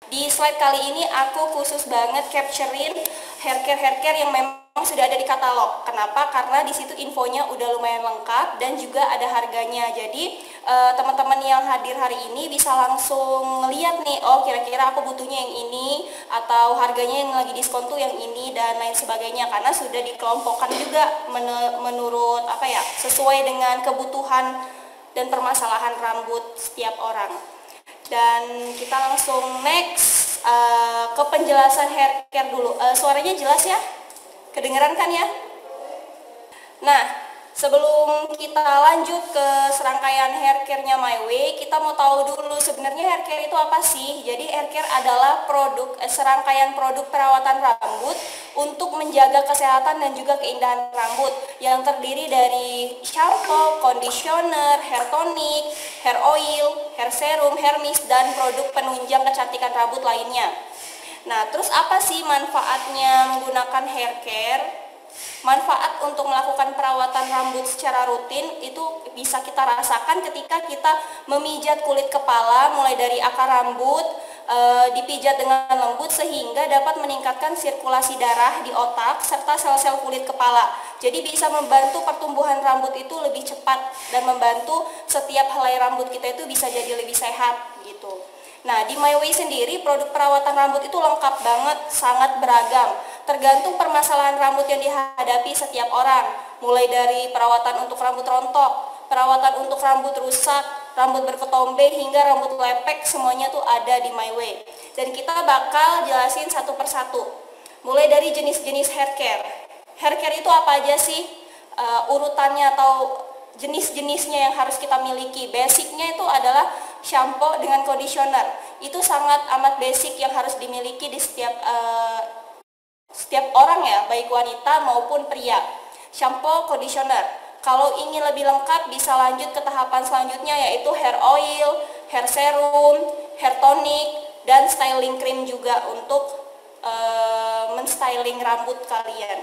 Di slide kali ini aku khusus banget capturein haircare yang memang sudah ada di katalog. Kenapa? Karena di situ infonya udah lumayan lengkap dan juga ada harganya. Jadi teman-teman yang hadir hari ini bisa langsung ngeliat nih, oh kira-kira aku butuhnya yang ini atau harganya yang lagi diskon tuh yang ini dan lain sebagainya, karena sudah dikelompokkan juga menurut apa ya, sesuai dengan kebutuhan dan permasalahan rambut setiap orang. Dan kita langsung next ke penjelasan haircare dulu. Suaranya jelas ya? Kedengeran kan ya? Nah, sebelum kita lanjut ke serangkaian haircare-nya My Way, kita mau tahu dulu sebenarnya haircare itu apa sih? Jadi haircare adalah serangkaian produk perawatan rambut untuk menjaga kesehatan dan juga keindahan rambut yang terdiri dari shampoo, conditioner, hair tonic, hair oil, hair serum, hair mist, dan produk penunjang kecantikan rambut lainnya. Nah, terus apa sih manfaatnya menggunakan haircare? Manfaat untuk melakukan perawatan rambut secara rutin itu bisa kita rasakan ketika kita memijat kulit kepala mulai dari akar rambut, dipijat dengan lembut sehingga dapat meningkatkan sirkulasi darah di otak serta sel-sel kulit kepala. Jadi bisa membantu pertumbuhan rambut itu lebih cepat dan membantu setiap helai rambut kita itu bisa jadi lebih sehat gitu. Nah, di My Way sendiri produk perawatan rambut itu lengkap banget, sangat beragam. Tergantung permasalahan rambut yang dihadapi setiap orang. Mulai dari perawatan untuk rambut rontok, perawatan untuk rambut rusak, rambut berketombe hingga rambut lepek, semuanya tuh ada di My Way. Dan kita bakal jelasin satu persatu. Mulai dari jenis-jenis haircare. Haircare itu apa aja sih? Urutannya atau jenis-jenisnya yang harus kita miliki. Basicnya itu adalah shampoo dengan conditioner. Itu sangat amat basic yang harus dimiliki di setiap orang ya, baik wanita maupun pria. Shampoo, conditioner. Kalau ingin lebih lengkap bisa lanjut ke tahapan selanjutnya yaitu hair oil, hair serum, hair tonic, dan styling cream juga untuk menstyling rambut kalian.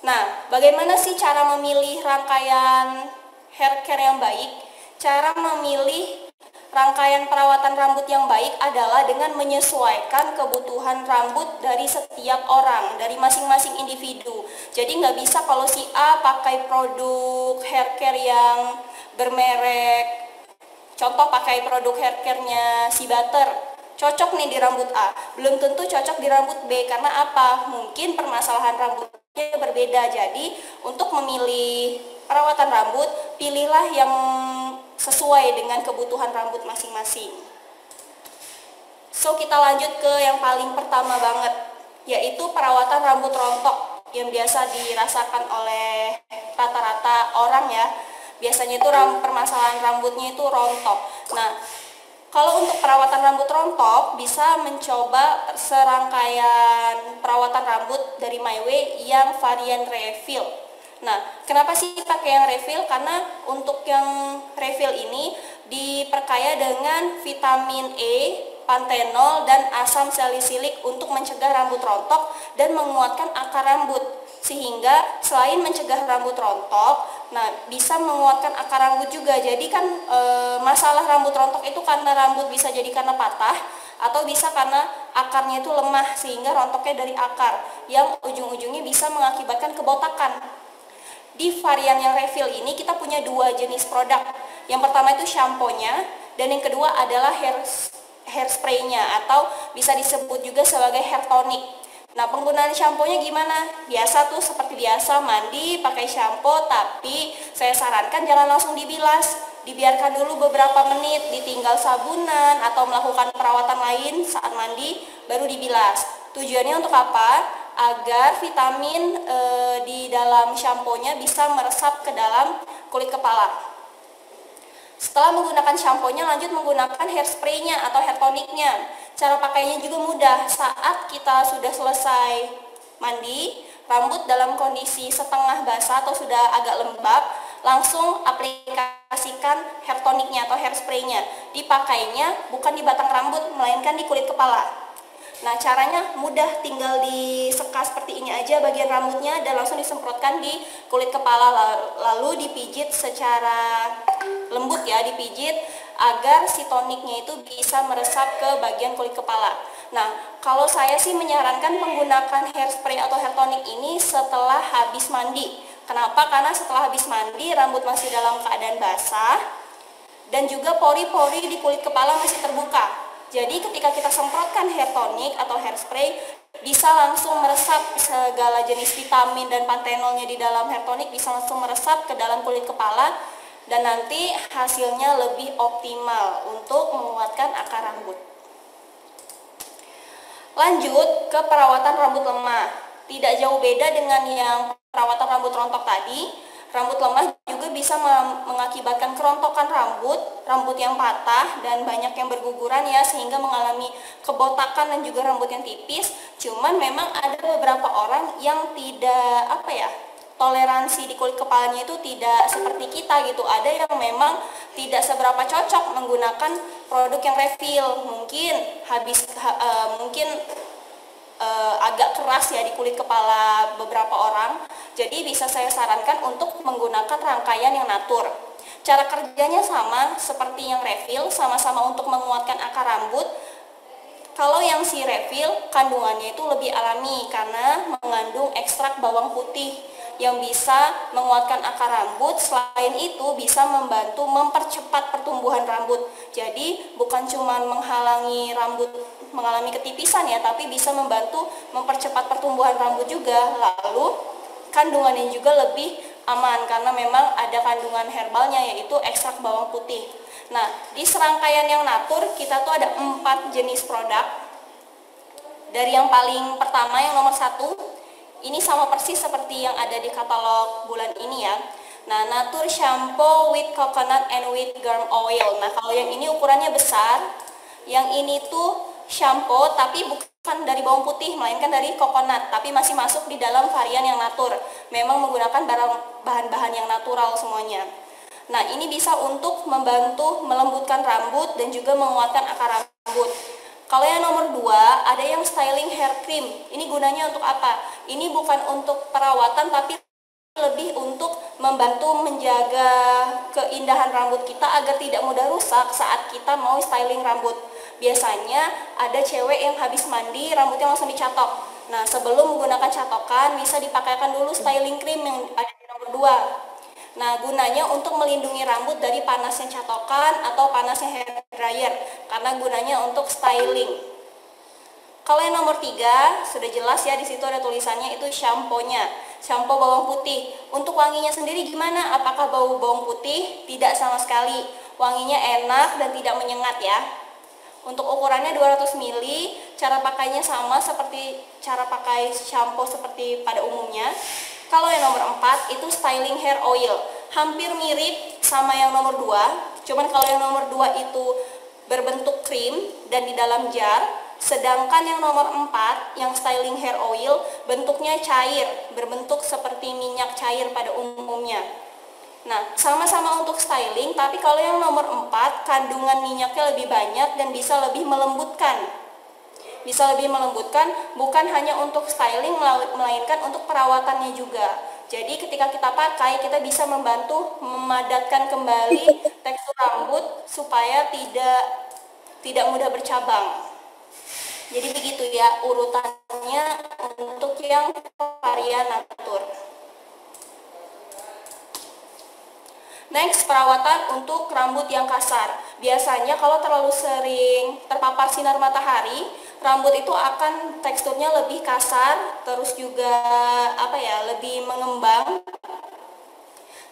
Nah, bagaimana sih cara memilih rangkaian haircare yang baik? Cara memilih rangkaian perawatan rambut yang baik adalah dengan menyesuaikan kebutuhan rambut dari setiap orang, dari masing-masing individu. Jadi nggak bisa kalau si A pakai produk haircare yang bermerek, contoh pakai produk haircare-nya si Butter, cocok nih di rambut A, belum tentu cocok di rambut B. Karena apa? Mungkin permasalahan rambutnya berbeda. Jadi untuk memilih perawatan rambut, pilihlah yang sesuai dengan kebutuhan rambut masing-masing. So, kita lanjut ke yang paling pertama banget, yaitu perawatan rambut rontok yang biasa dirasakan oleh rata-rata orang ya. Biasanya itu permasalahan rambutnya itu rontok. Nah, kalau untuk perawatan rambut rontok, bisa mencoba serangkaian perawatan rambut dari My Way yang varian refill. Nah, kenapa sih pakai yang refill? Karena untuk yang refill ini diperkaya dengan vitamin E, pantenol, dan asam salisilik untuk mencegah rambut rontok dan menguatkan akar rambut. Sehingga selain mencegah rambut rontok, nah bisa menguatkan akar rambut juga. Jadi kan masalah rambut rontok itu karena rambut bisa jadi karena patah atau bisa karena akarnya itu lemah sehingga rontoknya dari akar yang ujung-ujungnya bisa mengakibatkan kebotakan. Di varian yang refill ini kita punya dua jenis produk. Yang pertama itu shampoo-nya dan yang kedua adalah hairspray-nya atau bisa disebut juga sebagai hair tonic. Nah, penggunaan shampoo-nya gimana? Biasa tuh seperti biasa mandi pakai shampoo, tapi saya sarankan jangan langsung dibilas. Dibiarkan dulu beberapa menit, ditinggal sabunan atau melakukan perawatan lain saat mandi baru dibilas. Tujuannya untuk apa? Agar vitamin di dalam shampoo-nya bisa meresap ke dalam kulit kepala. Setelah menggunakan shampoo-nya, lanjut menggunakan hairspray-nya atau hair tonic-nya. Cara pakainya juga mudah. Saat kita sudah selesai mandi, rambut dalam kondisi setengah basah atau sudah agak lembab, langsung aplikasikan hair tonic-nya atau hairspray-nya. Dipakainya bukan di batang rambut, melainkan di kulit kepala. Nah, caranya mudah, tinggal diseka seperti ini aja bagian rambutnya dan langsung disemprotkan di kulit kepala, lalu dipijit secara lembut ya, dipijit agar si toniknya itu bisa meresap ke bagian kulit kepala. Nah, kalau saya sih menyarankan menggunakan hairspray atau hair tonic ini setelah habis mandi. Kenapa? Karena setelah habis mandi rambut masih dalam keadaan basah dan juga pori-pori di kulit kepala masih terbuka. Jadi ketika kita semprotkan hair tonic atau hairspray, bisa langsung meresap segala jenis vitamin dan pantenolnya di dalam hair tonic, bisa langsung meresap ke dalam kulit kepala, dan nanti hasilnya lebih optimal untuk menguatkan akar rambut. Lanjut ke perawatan rambut lemah. Tidak jauh beda dengan yang perawatan rambut rontok tadi, rambut lemah juga bisa mengakibatkan kerontokan rambut yang patah dan banyak yang berguguran ya, sehingga mengalami kebotakan dan juga rambut yang tipis. Cuman memang ada beberapa orang yang tidak toleransi di kulit kepalanya itu tidak seperti kita gitu. Ada yang memang tidak seberapa cocok menggunakan produk yang refill, mungkin agak keras ya di kulit kepala beberapa orang. Jadi bisa saya sarankan untuk menggunakan rangkaian yang natur. Cara kerjanya sama seperti yang refill, sama-sama untuk menguatkan akar rambut. Kalau yang si refill kandungannya itu lebih alami karena mengandung ekstrak bawang putih yang bisa menguatkan akar rambut. Selain itu bisa membantu mempercepat pertumbuhan rambut. Jadi bukan cuma menghalangi rambut mengalami ketipisan ya, tapi bisa membantu mempercepat pertumbuhan rambut juga. Lalu kandungannya juga lebih aman karena memang ada kandungan herbalnya, yaitu ekstrak bawang putih. Nah, di serangkaian yang natur kita tuh ada 4 jenis produk. Dari yang paling pertama, yang nomor 1, ini sama persis seperti yang ada di katalog bulan ini ya. Nah, Natur Shampoo with Coconut and with Germ Oil. Nah, kalau yang ini ukurannya besar, yang ini tuh shampoo tapi bukan dari bawang putih, melainkan dari coconut, tapi masih masuk di dalam varian yang natur. Memang menggunakan bahan-bahan yang natural semuanya. Nah, ini bisa untuk membantu melembutkan rambut dan juga menguatkan akar rambut. Kalau yang nomor 2, ada yang styling hair cream. Ini gunanya untuk apa? Ini bukan untuk perawatan, tapi lebih untuk membantu menjaga keindahan rambut kita agar tidak mudah rusak saat kita mau styling rambut. Biasanya ada cewek yang habis mandi rambutnya langsung dicatok. Nah, sebelum menggunakan catokan bisa dipakaikan dulu styling cream yang ada di nomor 2. Nah, gunanya untuk melindungi rambut dari panasnya catokan atau panasnya hair dryer, karena gunanya untuk styling. Kalau yang nomor 3, sudah jelas ya, di situ ada tulisannya, itu shampoo-nya. Shampoo bawang putih. Untuk wanginya sendiri gimana? Apakah bau bawang putih? Tidak sama sekali. Wanginya enak dan tidak menyengat ya. Untuk ukurannya 200 ml, cara pakainya sama seperti cara pakai shampoo seperti pada umumnya. Kalau yang nomor 4 itu styling hair oil. Hampir mirip sama yang nomor 2, cuman kalau yang nomor 2 itu berbentuk krim dan di dalam jar, sedangkan yang nomor 4 yang styling hair oil bentuknya cair, berbentuk seperti minyak cair pada umumnya. Nah, sama-sama untuk styling, tapi kalau yang nomor 4 kandungan minyaknya lebih banyak dan bisa lebih melembutkan. Bisa lebih melembutkan, bukan hanya untuk styling, melainkan untuk perawatannya juga. Jadi ketika kita pakai, kita bisa membantu memadatkan kembali tekstur rambut supaya tidak mudah bercabang. Jadi begitu ya urutannya untuk yang varian natur. Next, perawatan untuk rambut yang kasar. Biasanya kalau terlalu sering terpapar sinar matahari, rambut itu akan teksturnya lebih kasar, terus juga lebih mengembang.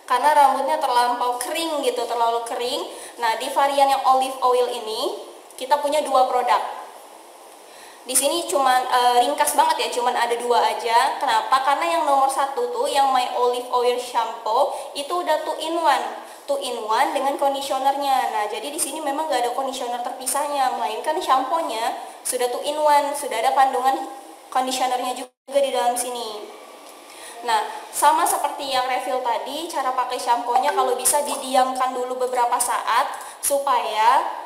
Karena rambutnya terlampau kering gitu, terlalu kering. Nah, di varian yang olive oil ini, kita punya 2 produk. Di sini cuman ringkas banget ya, cuman ada 2 aja. Kenapa? Karena yang nomor 1 tuh, yang My Olive Oil Shampoo, itu udah 2-in-1 dengan conditionernya. Nah, jadi di sini memang nggak ada conditioner terpisahnya, melainkan shampoo-nya sudah 2-in-1, sudah ada kandungan conditionernya juga di dalam sini. Nah, sama seperti yang refill tadi, cara pakai shampoo-nya kalau bisa didiamkan dulu beberapa saat supaya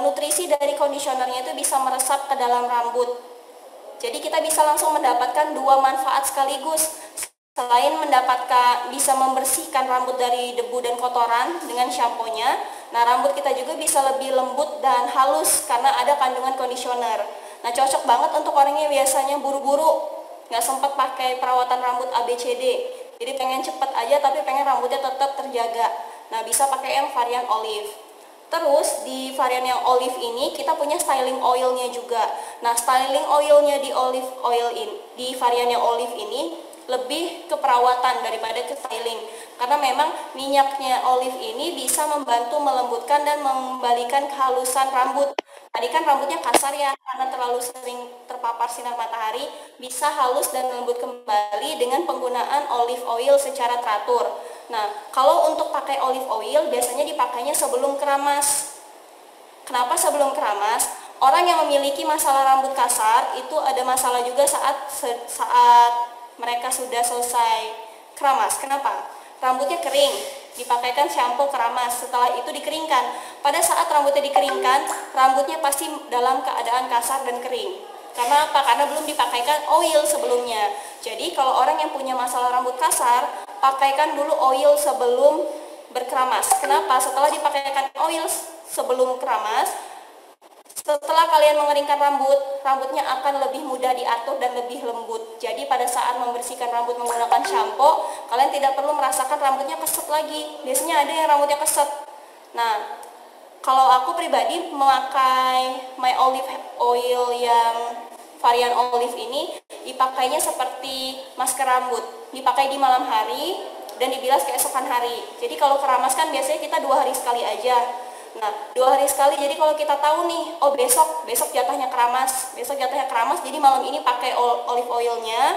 nutrisi dari conditionernya itu bisa meresap ke dalam rambut. Jadi kita bisa langsung mendapatkan 2 manfaat sekaligus. Selain bisa membersihkan rambut dari debu dan kotoran dengan shampoo-nya, Nah, rambut kita juga bisa lebih lembut dan halus karena ada kandungan conditioner. Nah, cocok banget untuk orang yang biasanya buru-buru, nggak sempat pakai perawatan rambut ABCD. Jadi pengen cepet aja tapi pengen rambutnya tetap terjaga. Nah, bisa pakai yang varian olive. Terus di varian yang olive ini kita punya styling oilnya juga. Nah, styling oilnya di olive oil ini, di varian yang olive ini lebih ke perawatan daripada ke styling. Karena memang minyaknya olive ini bisa membantu melembutkan dan mengembalikan kehalusan rambut. Tadi kan rambutnya kasar ya, karena terlalu sering terpapar sinar matahari, bisa halus dan lembut kembali dengan penggunaan olive oil secara teratur. Nah, kalau untuk pakai olive oil biasanya dipakainya sebelum keramas. Kenapa sebelum keramas? Orang yang memiliki masalah rambut kasar itu ada masalah juga saat mereka sudah selesai keramas. Kenapa? Rambutnya kering, dipakaikan shampoo keramas, setelah itu dikeringkan. Pada saat rambutnya dikeringkan, rambutnya pasti dalam keadaan kasar dan kering. Karena apa? Karena belum dipakaikan oil sebelumnya. Jadi kalau orang yang punya masalah rambut kasar, pakaikan dulu oil sebelum berkeramas. Kenapa? Setelah dipakaikan oil sebelum keramas, setelah kalian mengeringkan rambut, rambutnya akan lebih mudah diatur dan lebih lembut. Jadi pada saat membersihkan rambut menggunakan shampoo, kalian tidak perlu merasakan rambutnya keset lagi. Biasanya ada yang rambutnya keset. Nah, kalau aku pribadi memakai my olive oil yang varian olive ini, dipakainya seperti masker rambut. Dipakai di malam hari dan dibilas keesokan hari. Jadi kalau keramas kan biasanya kita 2 hari sekali aja. Nah, 2 hari sekali, jadi kalau kita tahu nih, oh besok jatahnya keramas, jadi malam ini pakai olive oilnya,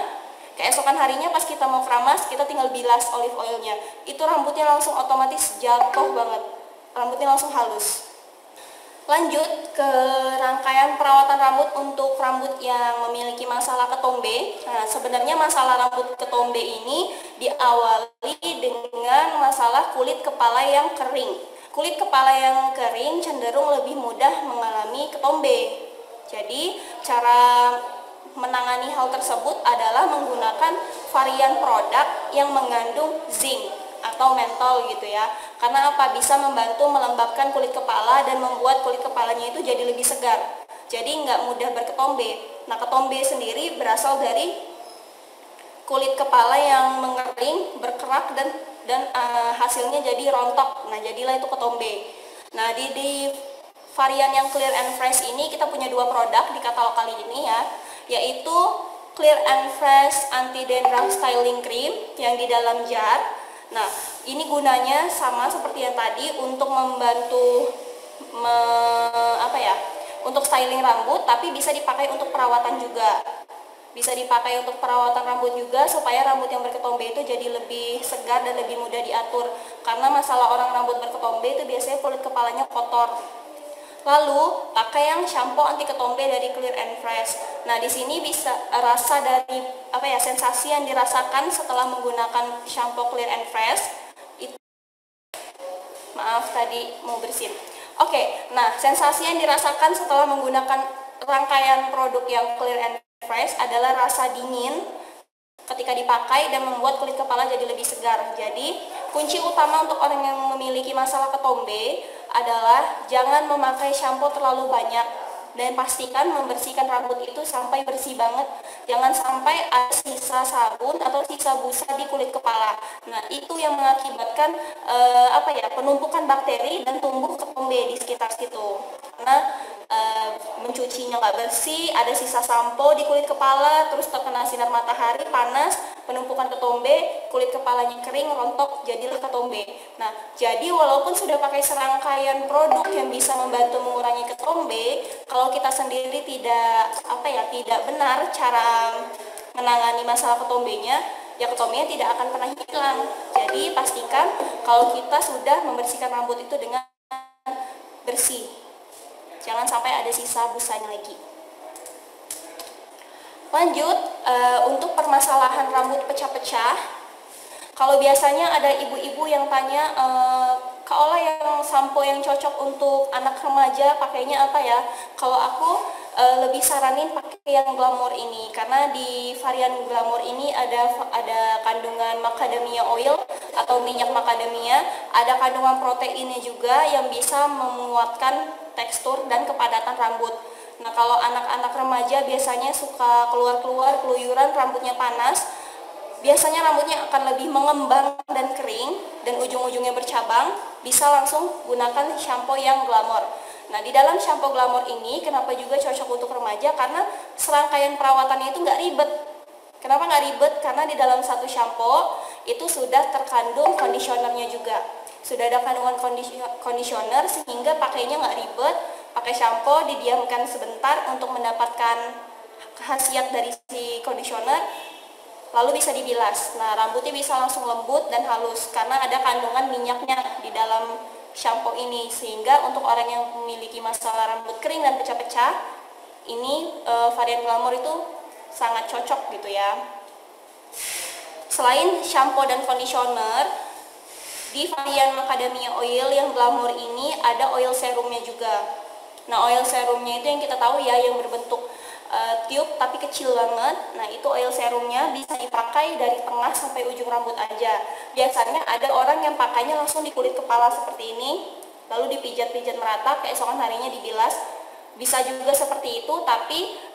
keesokan harinya pas kita mau keramas, kita tinggal bilas olive oilnya, itu rambutnya langsung otomatis jatuh banget, rambutnya langsung halus. Lanjut ke rangkaian perawatan rambut untuk rambut yang memiliki masalah ketombe. Nah, sebenarnya masalah rambut ketombe ini diawali dengan masalah kulit kepala yang kering. Kulit kepala yang kering cenderung lebih mudah mengalami ketombe. Jadi, cara menangani hal tersebut adalah menggunakan varian produk yang mengandung zinc atau mentol gitu ya. Karena apa? Bisa membantu melembabkan kulit kepala dan membuat kulit kepalanya itu jadi lebih segar. Jadi nggak mudah berketombe. Nah, ketombe sendiri berasal dari kulit kepala yang mengering, berkerak dan hasilnya jadi rontok. Nah, jadilah itu ketombe. Nah, di varian yang Clear and Fresh ini kita punya 2 produk di katalog kali ini ya, yaitu Clear and Fresh Anti Dandruff Styling Cream yang di dalam jar. Nah, ini gunanya sama seperti yang tadi untuk membantu untuk styling rambut, tapi bisa dipakai untuk perawatan juga. Bisa dipakai untuk perawatan rambut juga supaya rambut yang berketombe itu jadi lebih segar dan lebih mudah diatur. Karena masalah orang rambut berketombe itu biasanya kulit kepalanya kotor. Lalu pakai yang shampoo anti ketombe dari Clear and Fresh. Nah, di sini bisa rasa dari sensasi yang dirasakan setelah menggunakan shampoo Clear and Fresh. Maaf tadi mau bersin. Oke, nah sensasi yang dirasakan setelah menggunakan rangkaian produk yang Clear and Fresh adalah rasa dingin ketika dipakai dan membuat kulit kepala jadi lebih segar. Jadi, kunci utama untuk orang yang memiliki masalah ketombe adalah jangan memakai shampoo terlalu banyak dan pastikan membersihkan rambut itu sampai bersih banget. Jangan sampai ada sisa sabun atau sisa busa di kulit kepala. Nah, itu yang mengakibatkan penumpukan bakteri dan tumbuh ketombe di sekitar situ. Karena mencucinya nggak bersih, ada sisa sampo di kulit kepala, terus terkena sinar matahari panas, penumpukan ketombe, kulit kepalanya kering, rontok, jadilah ketombe. Nah, jadi walaupun sudah pakai serangkaian produk yang bisa membantu mengurangi ketombe, kalau kita sendiri tidak benar cara menangani masalah ketombenya, ya ketombenya tidak akan pernah hilang. Jadi pastikan kalau kita sudah membersihkan rambut itu dengan bersih. Jangan sampai ada sisa busanya lagi. Lanjut, untuk permasalahan rambut pecah-pecah. Kalau biasanya ada ibu-ibu yang tanya, Kak Ola yang sampo yang cocok untuk anak remaja pakainya apa ya? Kalau aku lebih saranin pakai yang Glamour ini, karena di varian Glamour ini ada kandungan macadamia oil atau minyak macadamia, ada kandungan proteinnya juga yang bisa menguatkan tekstur dan kepadatan rambut. Nah, kalau anak-anak remaja biasanya suka keluar-keluar keluyuran, rambutnya panas, biasanya rambutnya akan lebih mengembang dan kering dan ujung-ujungnya bercabang, bisa langsung gunakan shampoo yang Glamor. Nah, di dalam shampoo Glamor ini kenapa juga cocok untuk remaja? Karena serangkaian perawatannya itu nggak ribet. Kenapa nggak ribet? Karena di dalam satu shampoo itu sudah terkandung kondisionernya juga. Sudah ada kandungan kondisioner sehingga pakainya nggak ribet. Pakai shampoo, didiamkan sebentar untuk mendapatkan khasiat dari si kondisioner, lalu bisa dibilas. Nah, rambutnya bisa langsung lembut dan halus karena ada kandungan minyaknya di dalam shampoo ini, sehingga untuk orang yang memiliki masalah rambut kering dan pecah-pecah, ini varian Glamor itu sangat cocok gitu ya. Selain shampoo dan conditioner, di varian macadamia oil yang Glamor ini ada oil serumnya juga. Nah, oil serumnya itu yang kita tahu ya, yang berbentuk tube tapi kecil banget. Nah, itu oil serumnya bisa dipakai dari tengah sampai ujung rambut aja. Biasanya ada orang yang pakainya langsung di kulit kepala seperti ini, lalu dipijat-pijat merata, keesokan harinya dibilas. Bisa juga seperti itu, tapi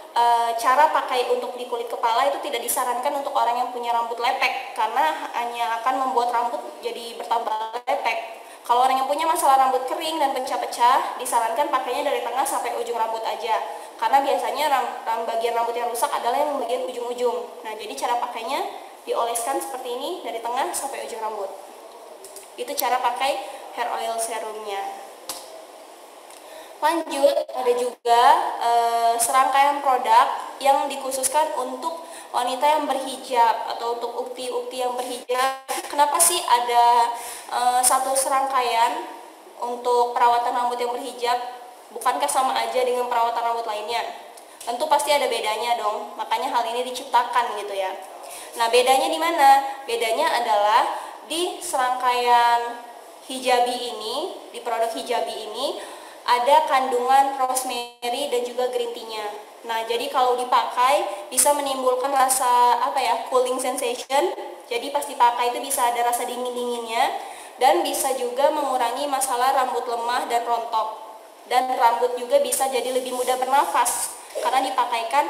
cara pakai untuk di kulit kepala itu tidak disarankan untuk orang yang punya rambut lepek, karena hanya akan membuat rambut jadi bertambah lepek. Kalau orang yang punya masalah rambut kering dan pecah-pecah, disarankan pakainya dari tengah sampai ujung rambut aja. Karena biasanya bagian rambut yang rusak adalah yang bagian ujung-ujung. Nah, jadi cara pakainya dioleskan seperti ini dari tengah sampai ujung rambut. Itu cara pakai hair oil serumnya. Lanjut, ada juga serangkaian produk yang dikhususkan untuk wanita yang berhijab atau untuk ukti-ukti yang berhijab. Kenapa sih ada satu serangkaian untuk perawatan rambut yang berhijab? Bukankah sama aja dengan perawatan rambut lainnya? Tentu pasti ada bedanya dong, makanya hal ini diciptakan gitu ya. Nah, bedanya di mana? Bedanya adalah di serangkaian hijabi ini, di produk hijabi ini ada kandungan rosemary dan juga green tea-nya. Nah, jadi kalau dipakai bisa menimbulkan rasa cooling sensation. Jadi pas dipakai itu bisa ada rasa dingin-dinginnya dan bisa juga mengurangi masalah rambut lemah dan rontok. Dan rambut juga bisa jadi lebih mudah bernafas karena dipakaikan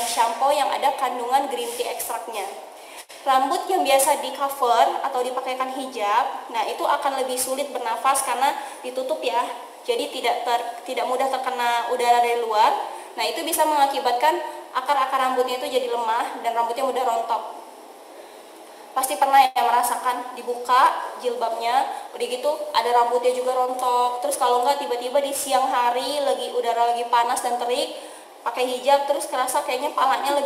shampoo yang ada kandungan green tea ekstraknya. Rambut yang biasa di cover atau dipakaikan hijab, nah itu akan lebih sulit bernafas karena ditutup ya. Jadi tidak mudah terkena udara dari luar. Nah, itu bisa mengakibatkan akar-akar rambutnya itu jadi lemah dan rambutnya mudah rontok. Pasti pernah ya merasakan dibuka jilbabnya, udah gitu ada rambutnya juga rontok. Terus kalau enggak tiba-tiba di siang hari udara lagi panas dan terik, pakai hijab terus kerasa kayaknya palanya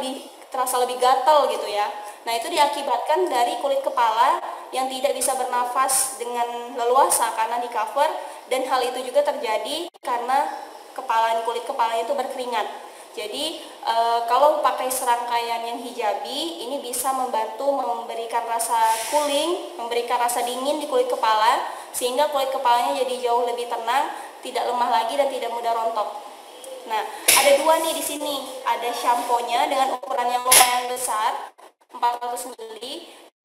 terasa lebih gatal gitu ya. Nah, itu diakibatkan dari kulit kepala yang tidak bisa bernafas dengan leluasa karena di cover, dan hal itu juga terjadi karena kulit kepalanya itu berkeringat. Jadi kalau pakai serangkaian yang hijabi ini bisa membantu memberikan rasa cooling, memberikan rasa dingin di kulit kepala sehingga kulit kepalanya jadi jauh lebih tenang, tidak lemah lagi dan tidak mudah rontok. Nah, ada dua nih di sini, ada shampoo-nya dengan ukuran yang lumayan besar, 400 ml,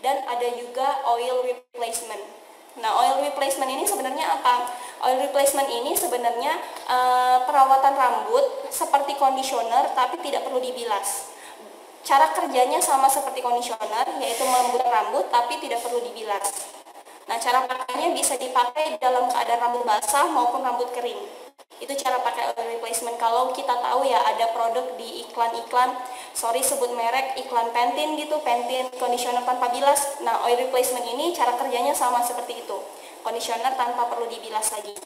dan ada juga oil replacement. Nah, oil replacement ini sebenarnya apa? Oil replacement ini sebenarnya perawatan rambut seperti conditioner tapi tidak perlu dibilas. Cara kerjanya sama seperti conditioner, yaitu melembutkan rambut tapi tidak perlu dibilas. Nah, cara pakainya bisa dipakai dalam keadaan rambut basah maupun rambut kering. Itu cara pakai oil replacement. Kalau kita tahu ya ada produk di iklan-iklan, sebut merek, iklan Pantene gitu, Pantene conditioner tanpa bilas. Nah, oil replacement ini cara kerjanya sama seperti itu, conditioner tanpa perlu dibilas lagi.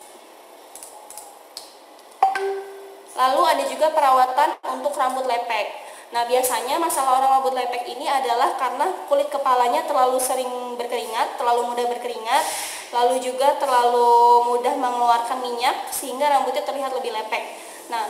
Lalu ada juga perawatan untuk rambut lepek. Nah, biasanya masalah orang rambut lepek ini adalah karena kulit kepalanya terlalu sering berkeringat, terlalu mudah berkeringat, lalu juga terlalu mudah mengeluarkan minyak sehingga rambutnya terlihat lebih lepek. Nah,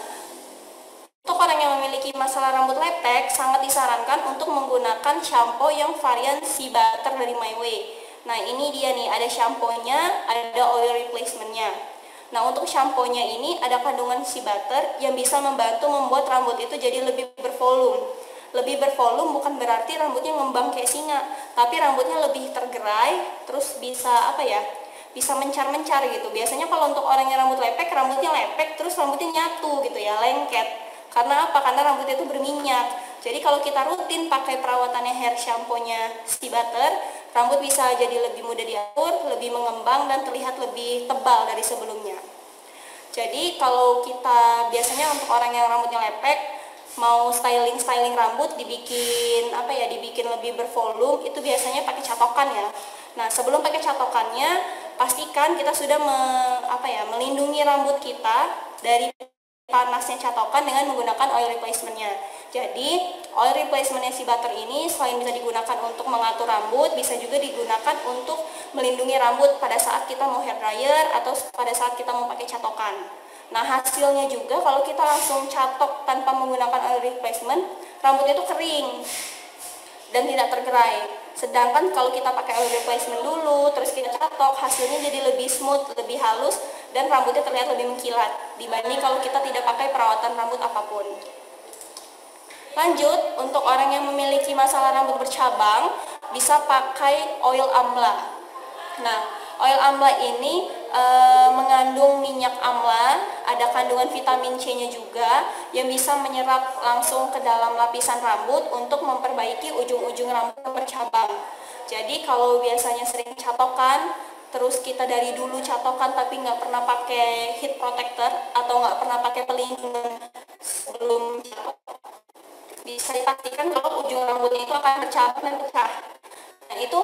untuk orang yang memiliki masalah rambut lepek sangat disarankan untuk menggunakan shampoo yang varian Sea Butter dari My Way. Nah, ini dia nih, ada shampoo-nya, ada oil replacement-nya. Nah, untuk shampoo-nya ini ada kandungan Sea Butter yang bisa membantu membuat rambut itu jadi lebih bervolume. Lebih bervolume bukan berarti rambutnya ngembang kayak singa, tapi rambutnya lebih tergerai, terus bisa apa ya, bisa mencar-mencar gitu. Biasanya kalau untuk orang yang rambut lepek, rambutnya lepek terus rambutnya nyatu gitu ya, lengket. Karena apa? Karena rambutnya itu berminyak. Jadi kalau kita rutin pakai perawatannya hair shampoo-nya Sea Butter, rambut bisa jadi lebih mudah diatur, lebih mengembang dan terlihat lebih tebal dari sebelumnya. Jadi kalau kita biasanya untuk orang yang rambutnya lepek, mau styling rambut dibikin apa ya, dibikin lebih bervolume, itu biasanya pakai catokan ya. Nah, sebelum pakai catokannya, pastikan kita sudah melindungi rambut kita dari panasnya catokan dengan menggunakan oil replacementnya. Jadi oil replacementnya Sea Butter ini selain bisa digunakan untuk mengatur rambut, bisa juga digunakan untuk melindungi rambut pada saat kita mau hair dryer atau pada saat kita mau pakai catokan. Nah, hasilnya juga kalau kita langsung catok tanpa menggunakan oil replacement, rambutnya itu kering dan tidak tergerai. Sedangkan kalau kita pakai oil replacement dulu, terus kita catok, hasilnya jadi lebih smooth, lebih halus, dan rambutnya terlihat lebih mengkilat dibanding kalau kita tidak pakai perawatan rambut apapun. Lanjut, untuk orang yang memiliki masalah rambut bercabang, bisa pakai oil amla. Nah, oil amla ini mengandung minyak amla, ada kandungan vitamin C-nya juga yang bisa menyerap langsung ke dalam lapisan rambut untuk memperbaiki ujung-ujung rambut yang bercabang. Jadi kalau biasanya sering catokan, terus kita dari dulu catokan tapi nggak pernah pakai heat protector atau nggak pernah pakai pelindung sebelum catok, bisa dipastikan kalau ujung rambutnya itu akan bercabang dan pecah. Nah, itu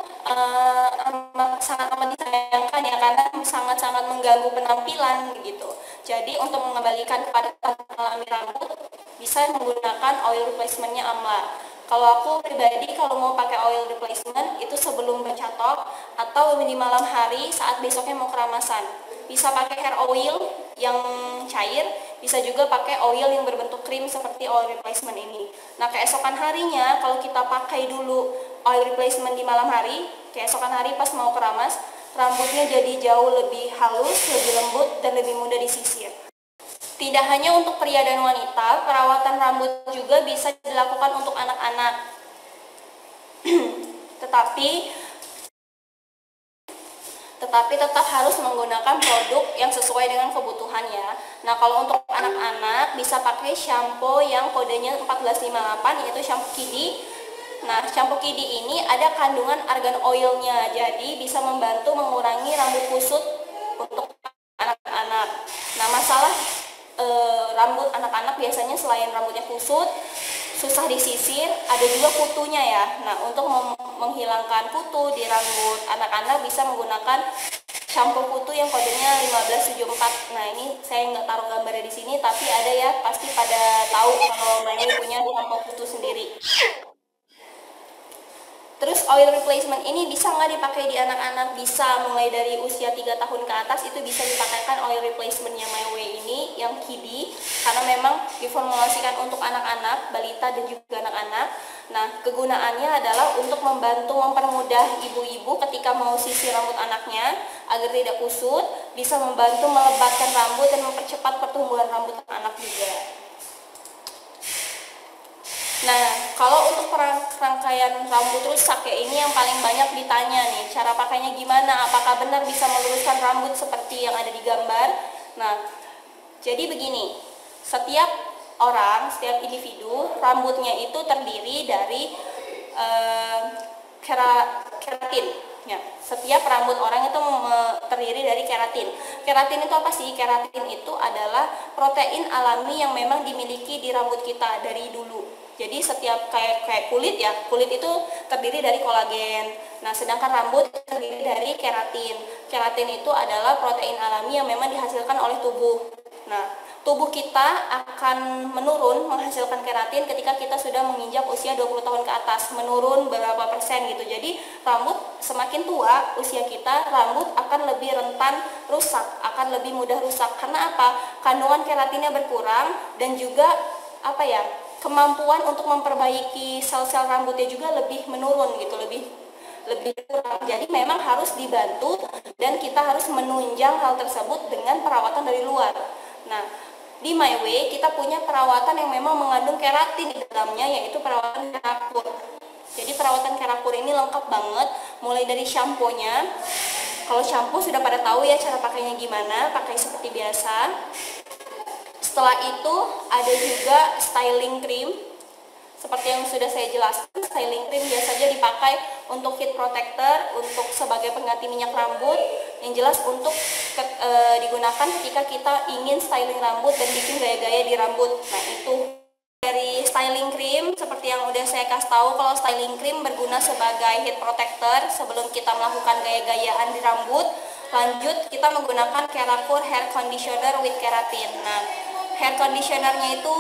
sangat amat disayangkan ya, karena sangat-sangat mengganggu penampilan gitu. Jadi untuk mengembalikan kepada alami rambut, bisa menggunakan oil replacementnya amla. Kalau aku pribadi, kalau mau pakai oil replacement itu sebelum bercatok atau di malam hari saat besoknya mau keramasan. Bisa pakai hair oil yang cair, bisa juga pakai oil yang berbentuk krim seperti oil replacement ini. Nah, keesokan harinya kalau kita pakai dulu oil replacement di malam hari, keesokan hari pas mau keramas, rambutnya jadi jauh lebih halus, lebih lembut, dan lebih mudah disisir. Tidak hanya untuk pria dan wanita, perawatan rambut juga bisa dilakukan untuk anak-anak. Tetapi tetap harus menggunakan produk yang sesuai dengan kebutuhannya. Nah, kalau untuk anak-anak bisa pakai shampoo yang kodenya 1458, yaitu shampoo Kidi. Nah, shampoo Kidi ini ada kandungan argan oilnya, jadi bisa membantu mengurangi rambut kusut untuk anak-anak. Nah, masalah rambut anak-anak biasanya selain rambutnya kusut, susah disisir, ada juga kutunya ya. Nah, untuk menghilangkan kutu di rambut anak-anak bisa menggunakan shampoo kutu yang kodenya 1574. Nah, ini saya nggak taruh gambarnya di sini, tapi ada ya, pasti pada tahu kalau Maya punya shampoo kutu sendiri. Terus oil replacement ini bisa nggak dipakai di anak-anak? Bisa, mulai dari usia 3 tahun ke atas itu bisa dipakaikan oil replacementnya MyWay ini yang Kidi, karena memang diformulasikan untuk anak-anak, balita dan juga anak-anak. Nah, kegunaannya adalah untuk membantu mempermudah ibu-ibu ketika mau sisir rambut anaknya agar tidak kusut, bisa membantu melebatkan rambut dan mempercepat pertumbuhan rambut anak juga. Nah, kalau untuk rangkaian rambut rusak ya, ini yang paling banyak ditanya nih, cara pakainya gimana, apakah benar bisa meluruskan rambut seperti yang ada di gambar. Nah, jadi begini, setiap orang, setiap individu, rambutnya itu terdiri dari keratin. Ya, setiap rambut orang itu terdiri dari keratin. Keratin itu apa sih? Keratin itu adalah protein alami yang memang dimiliki di rambut kita dari dulu. Jadi setiap kayak kulit ya, kulit itu terdiri dari kolagen. Nah, sedangkan rambut terdiri dari keratin. Keratin itu adalah protein alami yang memang dihasilkan oleh tubuh. Nah, tubuh kita akan menurun menghasilkan keratin ketika kita sudah menginjak usia 20 tahun ke atas, menurun berapa persen gitu. Jadi rambut semakin tua usia kita, rambut akan lebih rentan rusak, akan lebih mudah rusak. Karena apa? Kandungan keratinnya berkurang dan juga kemampuan untuk memperbaiki sel-sel rambutnya juga lebih menurun gitu, lebih kurang. Jadi memang harus dibantu dan kita harus menunjang hal tersebut dengan perawatan dari luar. Nah, di MyWay kita punya perawatan yang memang mengandung keratin di programnya, yaitu perawatan kerakur. Jadi perawatan kerakur ini lengkap banget, mulai dari shampoo-nya. Kalau shampoo sudah pada tahu ya cara pakainya gimana, pakai seperti biasa. Setelah itu ada juga styling cream. Seperti yang sudah saya jelaskan, styling cream biasanya dipakai untuk heat protector, untuk sebagai pengganti minyak rambut. Yang jelas untuk digunakan ketika kita ingin styling rambut dan bikin gaya-gaya di rambut. Nah itu dari styling cream, seperti yang udah saya kasih tahu, kalau styling cream berguna sebagai heat protector sebelum kita melakukan gaya-gayaan di rambut. Lanjut kita menggunakan Kerakur Hair Conditioner with Keratin. Nah, hair conditionernya itu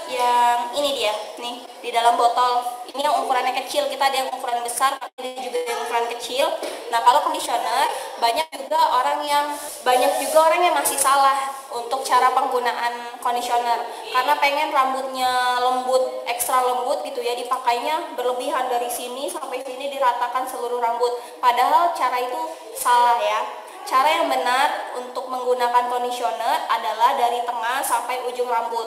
yang ini dia, nih di dalam botol. Ini yang ukurannya kecil, kita ada yang ukuran besar, ada juga yang ukuran kecil. Nah, kalau conditioner banyak juga orang yang masih salah untuk cara penggunaan conditioner, karena pengen rambutnya lembut, ekstra lembut gitu ya, dipakainya berlebihan dari sini sampai sini diratakan seluruh rambut. Padahal cara itu salah ya. Cara yang benar untuk menggunakan conditioner adalah dari tengah sampai ujung rambut.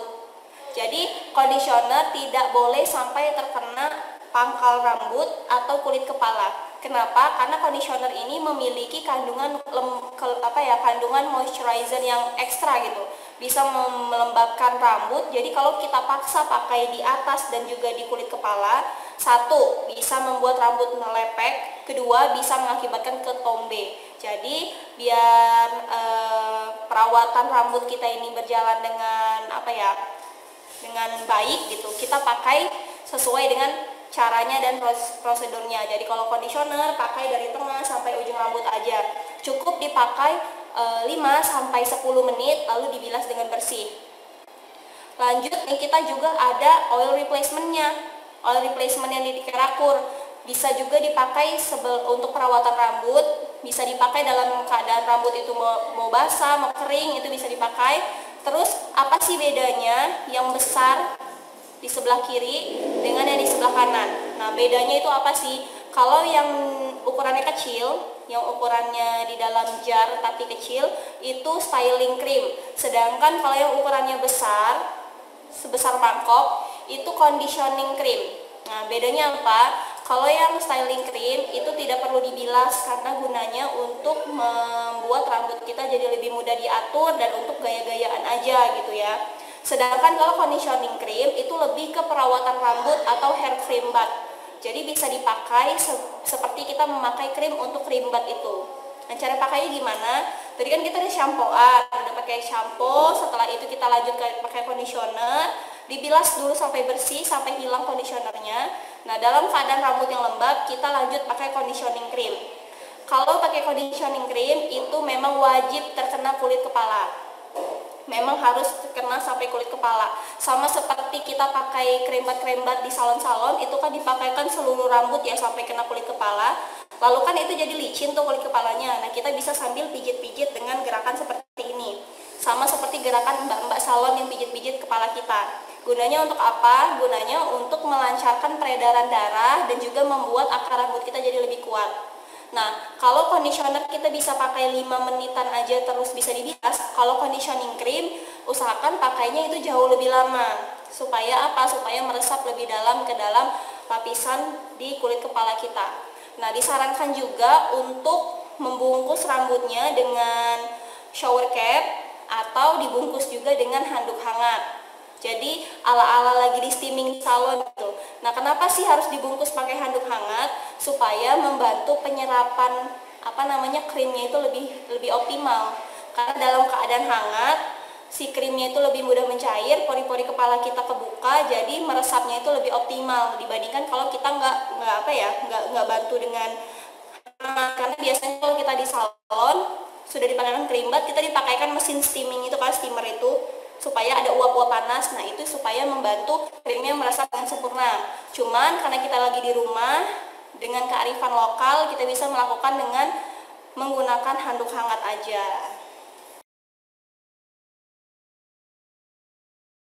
Jadi conditioner tidak boleh sampai terkena pangkal rambut atau kulit kepala. Kenapa? Karena conditioner ini memiliki kandungan kandungan moisturizer yang ekstra gitu. Bisa melembabkan rambut. Jadi kalau kita paksa pakai di atas dan juga di kulit kepala, satu, bisa membuat rambut melepek, kedua, bisa mengakibatkan ketombe. Jadi biar perawatan rambut kita ini berjalan dengan dengan baik gitu, kita pakai sesuai dengan caranya dan prosedurnya. Jadi kalau conditioner pakai dari tengah sampai ujung rambut aja. Cukup dipakai 5-10 menit lalu dibilas dengan bersih. Lanjut nih, kita juga ada oil replacementnya. Oil replacement yang di Kerakur bisa juga dipakai untuk perawatan rambut, bisa dipakai dalam keadaan rambut itu mau basah, mau kering, itu bisa dipakai. Terus apa sih bedanya yang besar di sebelah kiri dengan yang di sebelah kanan? Nah, bedanya itu apa sih? Kalau yang ukurannya kecil, yang ukurannya di dalam jar tapi kecil, itu styling cream. Sedangkan kalau yang ukurannya besar, sebesar mangkok, itu conditioning cream. Nah, bedanya apa? Kalau yang styling cream itu tidak perlu dibilas karena gunanya untuk membuat rambut kita jadi lebih mudah diatur dan untuk gaya-gayaan aja gitu ya. Sedangkan kalau conditioning cream itu lebih ke perawatan rambut atau hair cream bath. Jadi bisa dipakai seperti kita memakai krim untuk cream bath itu. Nah, cara pakainya gimana? Tadi kan kita udah udah pakai shampoo, setelah itu kita lanjut pakai conditioner, dibilas dulu sampai bersih, sampai hilang conditionernya. Nah, dalam keadaan rambut yang lembab, kita lanjut pakai conditioning cream. Kalau pakai conditioning cream itu memang wajib terkena kulit kepala. Memang harus kena sampai kulit kepala. Sama seperti kita pakai krembat di salon-salon, itu kan dipakaikan seluruh rambut ya sampai kena kulit kepala. Lalu kan itu jadi licin tuh kulit kepalanya. Nah, kita bisa sambil pijit-pijit dengan gerakan seperti ini. Sama seperti gerakan mbak-mbak salon yang pijit-pijit kepala kita. Gunanya untuk apa? Gunanya untuk melancarkan peredaran darah dan juga membuat akar rambut kita jadi lebih kuat. Nah, kalau conditioner kita bisa pakai 5 menitan aja terus bisa dibilas. Kalau conditioning cream, usahakan pakainya itu jauh lebih lama. Supaya apa? Supaya meresap lebih dalam ke dalam lapisan di kulit kepala kita. Nah, disarankan juga untuk membungkus rambutnya dengan shower cap atau dibungkus juga dengan handuk hangat. Jadi ala-ala lagi di steaming salon gitu. Nah, kenapa sih harus dibungkus pakai handuk hangat? Supaya membantu penyerapan krimnya itu lebih optimal. Karena dalam keadaan hangat, si krimnya itu lebih mudah mencair, pori-pori kepala kita kebuka, jadi meresapnya itu lebih optimal dibandingkan kalau kita nggak bantu dengan karena biasanya kalau kita di salon sudah dipakaikan krim bath, kita dipakaikan mesin steaming itu kan, steamer itu supaya ada uap-uap panas. Nah, itu supaya membantu krimnya meresap dengan sempurna. Cuman karena kita lagi di rumah, dengan kearifan lokal kita bisa melakukan dengan menggunakan handuk hangat aja.